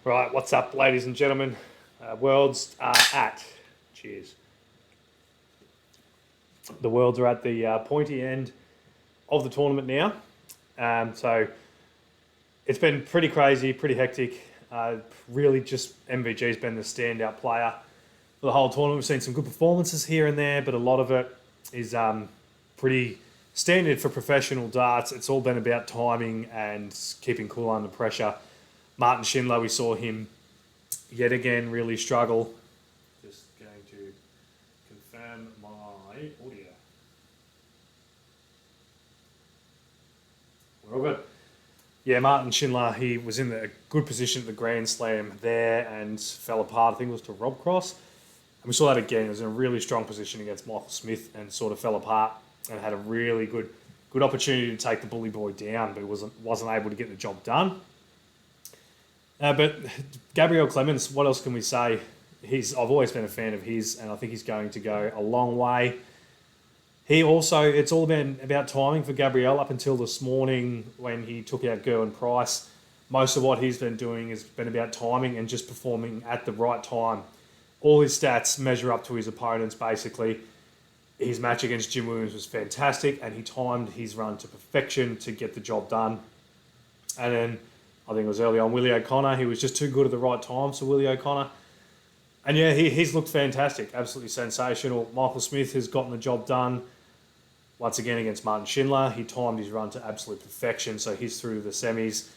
Right, what's up, ladies and gentlemen? Worlds are at. Cheers. The Worlds are at the pointy end of the tournament now. So it's been pretty crazy, pretty hectic. Really, just MVG's been the standout player for the whole tournament. We've seen some good performances here and there, but a lot of it is pretty standard for professional darts. It's all been about timing and keeping cool under pressure. Martin Schindler, we saw him yet again really struggle. Just going to confirm my audio. We're all good. Yeah, Martin Schindler, he was in a good position at the Grand Slam there and fell apart. I think it was to Rob Cross. And we saw that again. He was in a really strong position against Michael Smith and sort of fell apart and had a really good opportunity to take the bully boy down, but wasn't able to get the job done. But Gabriel Clemens, what else can we say? I've always been a fan of his, and I think he's going to go a long way. It's all been about timing for Gabriel up until this morning when he took out Gerwyn Price. Most of what he's been doing has been about timing and just performing at the right time. All his stats measure up to his opponents, basically. His match against Jim Williams was fantastic, and he timed his run to perfection to get the job done. And then I think it was early on, Willie O'Connor. He was just too good at the right time, so Willie O'Connor. And yeah, he's looked fantastic, absolutely sensational. Michael Smith has gotten the job done once again against Martin Schindler. He timed his run to absolute perfection, so he's through to the semis.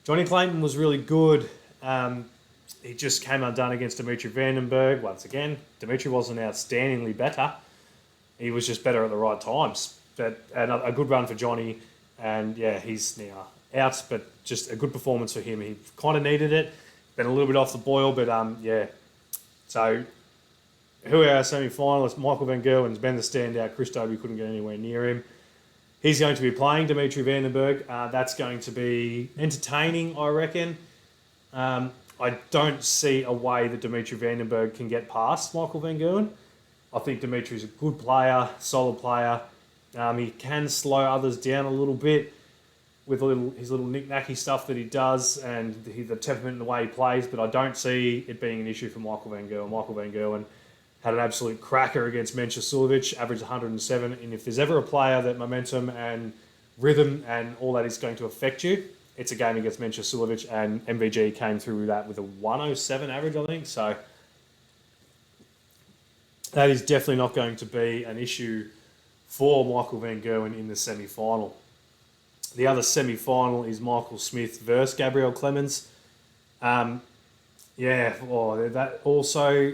Johnny Clayton was really good. He just came undone against Dimitri Vandenberg. Once again, Dimitri wasn't outstandingly better. He was just better at the right times. But a good run for Johnny, and yeah, he's now out, but just a good performance for him. He kind of needed it. Been a little bit off the boil, but yeah. So, who are our semi-finalists? Michael van Gerwen's been the standout. Chris Dobie couldn't get anywhere near him. He's going to be playing Dimitri Vandenberg. That's going to be entertaining, I reckon. I don't see a way that Dimitri Vandenberg can get past Michael van Gerwen. I think Dimitri's a good player, solid player. He can slow others down a little bit with his little knick-knacky stuff that he does and the temperament and the way he plays, but I don't see it being an issue for Michael van Gerwen. Michael van Gerwen had an absolute cracker against Mencha Sulovic, averaged 107, and if there's ever a player that momentum and rhythm and all that is going to affect you, it's a game against Mencha Sulovic, and MVG came through with that with a 107 average, I think, so that is definitely not going to be an issue for Michael van Gerwen in the semi-final. The other semi-final is Michael Smith versus Gabriel Clemens. That also,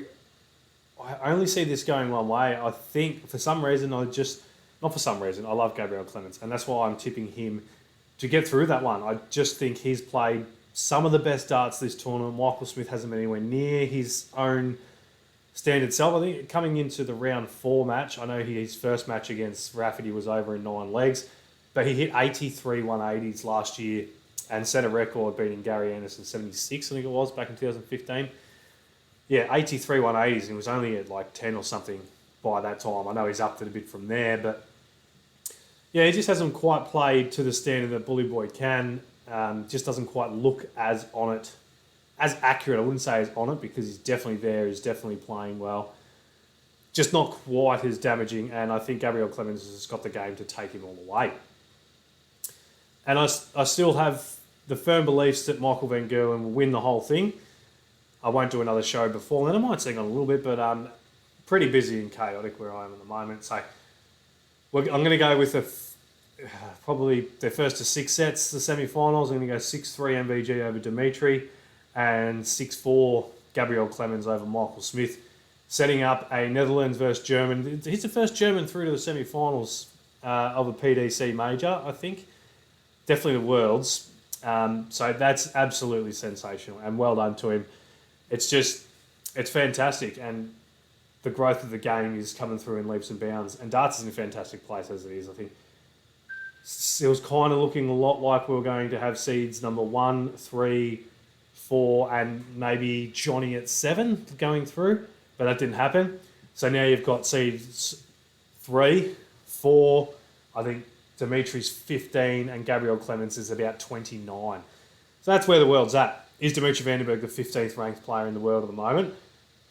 I only see this going one way. I think for some reason, I love Gabriel Clemens, and that's why I'm tipping him to get through that one. I just think he's played some of the best darts this tournament. Michael Smith hasn't been anywhere near his own standard self. I think coming into the round 4 match, I know his first match against Rafferty was over in 9 legs, but he hit 83 180s last year and set a record beating Gary Anderson 76, I think it was, back in 2015. Yeah, 83 180s, and he was only at like 10 or something by that time. I know he's upped it a bit from there, but yeah, he just hasn't quite played to the standard that Bully Boy can. Just doesn't quite look as on it, as accurate. I wouldn't say as on it because he's definitely there. He's definitely playing well. Just not quite as damaging, and I think Gabriel Clemens has got the game to take him all the way. And I still have the firm beliefs that Michael van Gerwen will win the whole thing. I won't do another show before then. I might sing on a little bit, but I'm pretty busy and chaotic where I am at the moment. So I'm going to go with probably their first to 6 sets, the semi-finals. I'm going to go 6-3 MVG over Dimitri and 6-4 Gabriel Clemens over Michael Smith, setting up a Netherlands versus German. He's the first German through to the semi-finals of a PDC major, I think. Definitely the Worlds. So that's absolutely sensational and well done to him. It's fantastic, and the growth of the game is coming through in leaps and bounds. And darts is in a fantastic place as it is, I think. It was kind of looking a lot like we were going to have seeds number 1, 3, 4, and maybe Johnny at 7 going through, but that didn't happen. So now you've got seeds 3, 4, I think Dimitri's 15, and Gabriel Clemens is about 29. So that's where the world's at. is Dimitri Vandenberg the 15th ranked player in the world at the moment?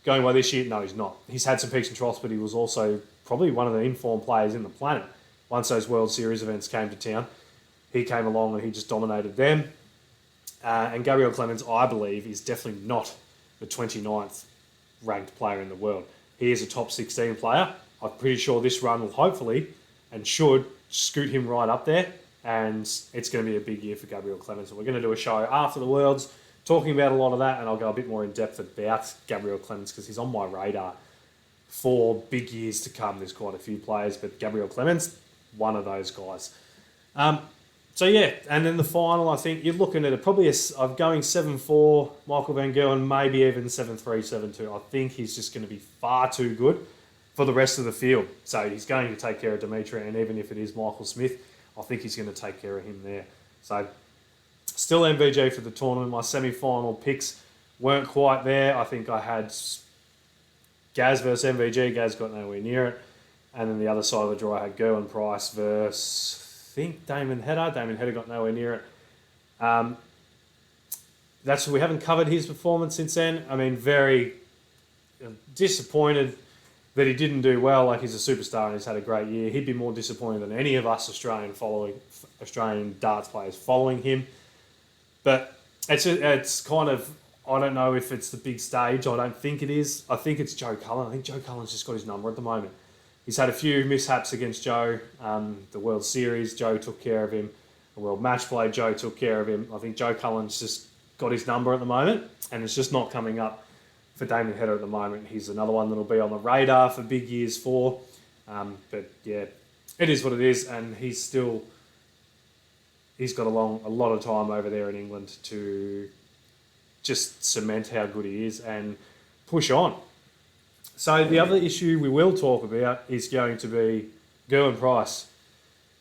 Going by this year, no, he's not. He's had some peaks and troughs, but he was also probably one of the informed players in the planet. Once those World Series events came to town, he came along and he just dominated them. And Gabriel Clemens, I believe, is definitely not the 29th ranked player in the world. He is a top 16 player. I'm pretty sure this run will hopefully and should scoot him right up there. And it's going to be a big year for Gabriel Clemens. So we're going to do a show after the Worlds talking about a lot of that, and I'll go a bit more in depth about Gabriel Clemens because he's on my radar for big years to come. There's quite a few players, but Gabriel Clemens, one of those guys. So yeah, and then the final, I think you're looking at it probably I'm going 7-4, Michael Van Gerwen, maybe even 7-3, 7-2. I think he's just going to be far too good for the rest of the field. So he's going to take care of Dimitri, and even if it is Michael Smith, I think he's going to take care of him there. So still MVG for the tournament. My semi-final picks weren't quite there. I think I had Gaz versus MVG. Gaz got nowhere near it. And then the other side of the draw, I had Gerwin Price versus, I think, Damon Hedder. Damon Hedder got nowhere near it. We haven't covered his performance since then. I mean, very disappointed that he didn't do well. Like, he's a superstar and he's had a great year. He'd be more disappointed than any of us Australian darts players following him. But it's kind of, I don't know if it's the big stage. I don't think it is. I think it's Joe Cullen. I think Joe Cullen's just got his number at the moment. He's had a few mishaps against Joe. The World Series, Joe took care of him. The World Match Play, Joe took care of him. I think Joe Cullen's just got his number at the moment, and it's just not coming up for Damon Hedder at the moment. He's another one that'll be on the radar for big years for. But yeah, it is what it is, and he's got a lot of time over there in England to just cement how good he is and push on. So the other issue we will talk about is going to be Gerwin Price.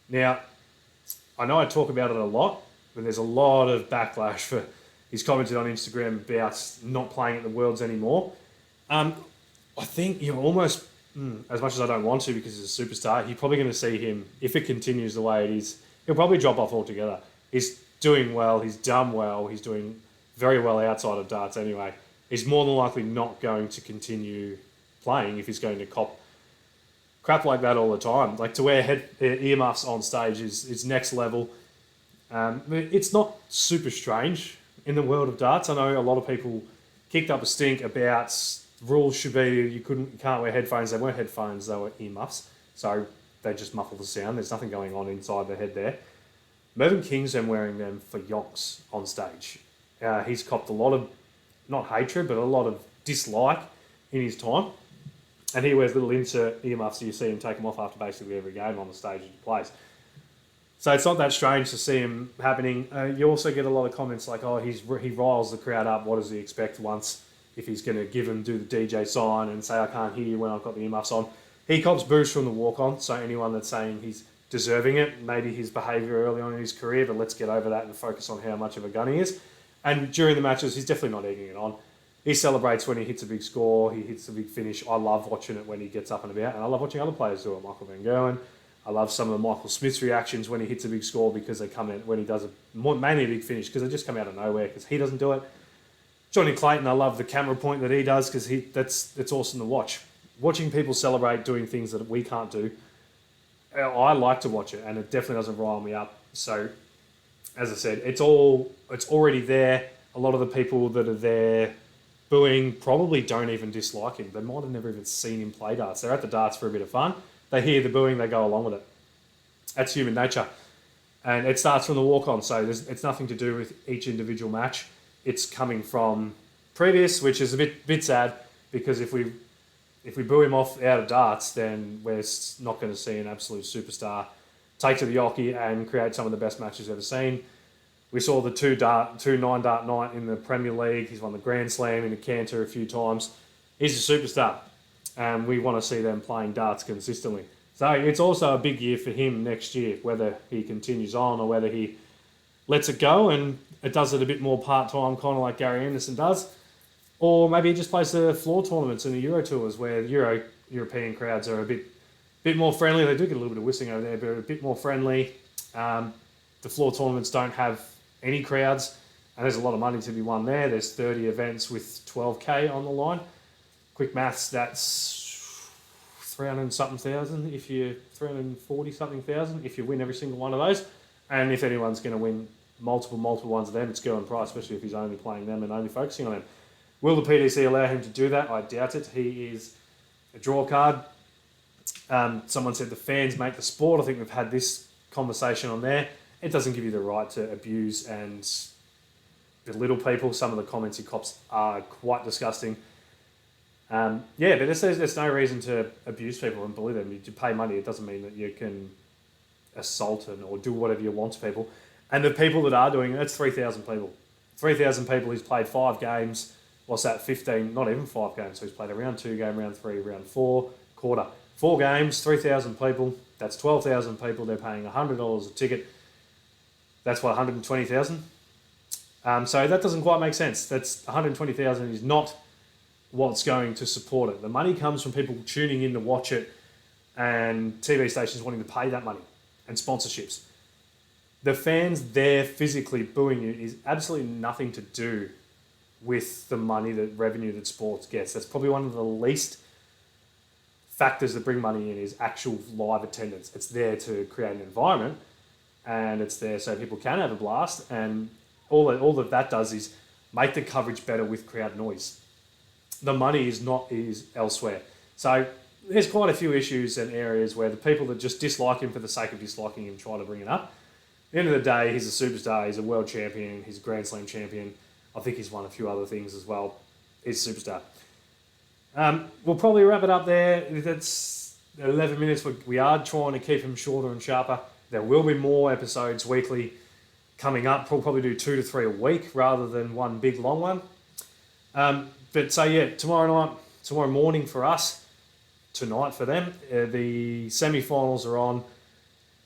Now, I know I talk about it a lot, but there's a lot of backlash for he's commented on Instagram about not playing at the Worlds anymore. I think you're almost, as much as I don't want to because he's a superstar, you're probably going to see him, if it continues the way it is, he'll probably drop off altogether. He's doing well, he's done well, he's doing very well outside of darts anyway. He's more than likely not going to continue playing if he's going to cop crap like that all the time. Like, to wear earmuffs on stage is next level. It's not super strange in the world of darts. I know a lot of people kicked up a stink about rules should be you can't wear headphones. They weren't headphones, they were earmuffs. So they just muffle the sound. There's nothing going on inside the head there. Mervyn King's been wearing them for yonks on stage. He's copped a lot of, not hatred, but a lot of dislike in his time. And he wears little insert earmuffs, so you see him take them off after basically every game on the stage that he plays. So it's not that strange to see him happening. You also get a lot of comments like, oh, he riles the crowd up. What does he expect once if he's going to do the DJ sign and say, I can't hear you when I've got the earmuffs on? He cops boos from the walk-on, so anyone that's saying he's deserving it, maybe his behaviour early on in his career, but let's get over that and focus on how much of a gun he is. And during the matches, he's definitely not egging it on. He celebrates when he hits a big score, he hits a big finish. I love watching it when he gets up and about, and I love watching other players do it. Michael Van Gerwen. I love some of Michael Smith's reactions when he hits a big score because they come in when he does mainly a big finish because they just come out of nowhere because he doesn't do it. Johnny Clayton, I love the camera point that he does because it's awesome to watch. Watching people celebrate doing things that we can't do, I like to watch it, and it definitely doesn't rile me up. So, as I said, it's already there. A lot of the people that are there booing probably don't even dislike him. They might have never even seen him play darts. They're at the darts for a bit of fun. They hear the booing, they go along with it. That's human nature. And it starts from the walk-on, so it's nothing to do with each individual match. It's coming from previous, which is a bit sad, because if we boo him off out of darts, then we're not going to see an absolute superstar take to the Yockey and create some of the best matches ever seen. We saw the two 9-dart night in the Premier League. He's won the Grand Slam in the Canter a few times. He's a superstar, and we want to see them playing darts consistently. So it's also a big year for him next year, whether he continues on or whether he lets it go and it does it a bit more part-time, kind of like Gary Anderson does. Or maybe he just plays the floor tournaments and the Euro Tours where European crowds are a bit more friendly. They do get a little bit of whistling over there, but a bit more friendly. The floor tournaments don't have any crowds, And there's a lot of money to be won there. There's 30 events with 12K on the line. Quick maths, that's 300-something thousand, 340-something thousand if you win every single one of those. And if anyone's going to win multiple ones of them, it's Gerwyn Price, especially if he's only playing them and only focusing on them. Will the PDC allow him to do that? I doubt it. He is a draw card. Someone said the fans make the sport. I think we've had this conversation on there. It doesn't give you the right to abuse and belittle people. Some of the comments he cops are quite disgusting. But there's no reason to abuse people and bully them. You pay money. It doesn't mean that you can assault or do whatever you want to people. And the people that are doing it, that's 3,000 people. 3,000 people. He's played 5 games. What's that? 15, not even 5 games. So he's played a round 2 game, round 3, round 4, quarter. 4 games, 3,000 people. That's 12,000 people. They're paying $100 a ticket. That's what, 120,000? So that doesn't quite make sense. That's 120,000 is not what's going to support it. The money comes from people tuning in to watch it and TV stations wanting to pay that money and sponsorships. The fans there physically booing you is absolutely nothing to do with the money, the revenue that sports gets. That's probably one of the least factors that bring money in is actual live attendance. It's there to create an environment and it's there so people can have a blast, and all that does is make the coverage better with crowd noise. The money is elsewhere. So there's quite a few issues and areas where the people that just dislike him for the sake of disliking him try to bring it up. At the end of the day, he's a superstar, he's a world champion, he's a Grand Slam champion. I think he's won a few other things as well. He's a superstar. We'll probably wrap it up there. That's 11 minutes. We are trying to keep him shorter and sharper. There will be more episodes weekly coming up. We'll probably do 2 to 3 a week rather than one big long one. Tomorrow morning for us, tonight for them, the semi-finals are on.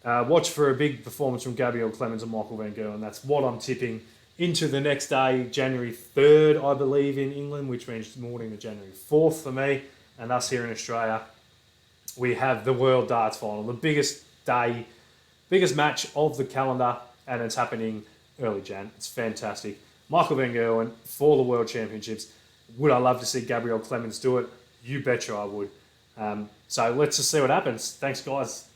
Watch for a big performance from Gabriel Clemens and Michael van Gerwen. That's what I'm tipping into the next day, January 3rd, I believe, in England, which means morning to January 4th for me. And us here in Australia, we have the World Darts Final, the biggest match of the calendar, and it's happening early Jan. It's fantastic. Michael van Gerwen for the World Championships. Would I love to see Gabriel Clemens do it? You betcha I would. So let's just see what happens. Thanks, guys.